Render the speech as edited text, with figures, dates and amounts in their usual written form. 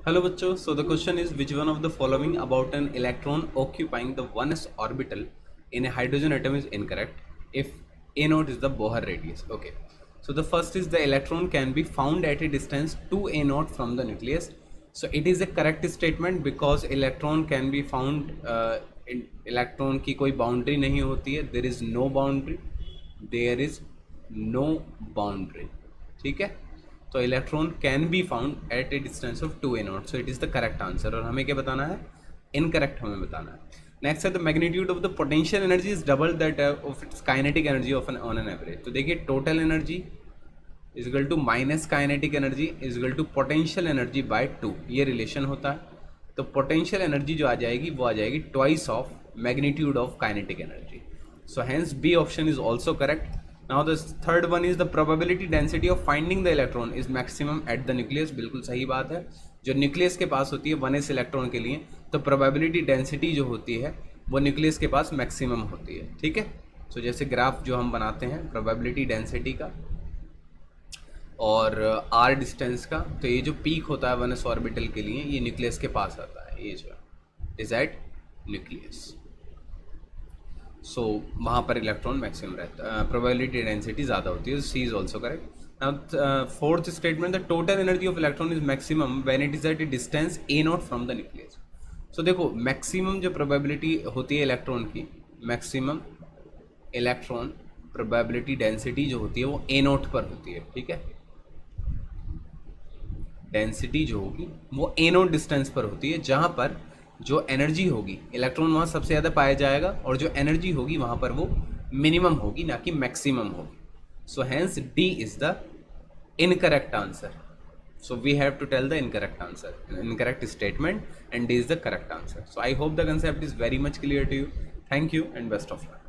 Hello बच्चों, so the question is which one of the following about an electron occupying the 1s orbital in a hydrogen atom is incorrect if a naught is the Bohr radius. Okay, so the first is the electron can be found at a distance 2 a naught from the nucleus. So it is a correct statement because electron can be found in electron की कोई boundary नहीं होती है, there is no boundary, there is no boundary. ठीक है, तो electron can be found at a distance of 2 A not, so it is the correct answer. और हमें क्या बताना है? इनकरेक्ट हमें बताना है। नेक्स्ट है the magnitude of the potential energy is double that of its kinetic energy of an on an average. तो देखिए total energy is equal to minus kinetic energy is equal to potential energy by 2, ये relation होता है। तो potential energy जो आ जाएगी वो आ जाएगी twice of magnitude of kinetic energy. So hence B option is also correct. Now the third one is the probability density of finding the electron is maximum at the nucleus। बिल्कुल सही बात है, जो न्यूक्लियस के पास होती है 1s electron के लिए, तो प्रोबेबिलिटी डेंसिटी जो होती है वो न्यूक्लियस के पास मैक्सिमम होती है। ठीक है, तो जैसे ग्राफ जो हम बनाते हैं प्रोबेबिलिटी डेंसिटी का और r डिस्टेंस का, तो ये जो पीक होता है 1s ऑर्बिटल के लिए ये न्यूक्लियस के पास आता है, ये जो इज एट न्यूक्लियस। सो वहाँ पर इलेक्ट्रॉन मैक्सिमम रहता है, प्रोबेबिलिटी डेंसिटी ज़्यादा होती है। C is also correct. Now fourth statement, the total energy of electron is maximum when it is at a distance a naught from the nucleus. So देखो maximum जो probability होती है electron की, maximum electron probability density जो होती है वो ए not पर होती है। ठीक है, डेंसिटी जो होगी वो ए नॉट डिस्टेंस पर होती है, जहाँ पर जो एनर्जी होगी इलेक्ट्रॉन वहाँ सबसे ज़्यादा पाया जाएगा और जो एनर्जी होगी वहाँ पर वो मिनिमम होगी, ना कि मैक्सिमम होगी। So hence D is the incorrect answer. So we have to tell the incorrect answer, incorrect statement, and D is the correct answer. So I hope the concept is very much clear to you. Thank you and best of luck.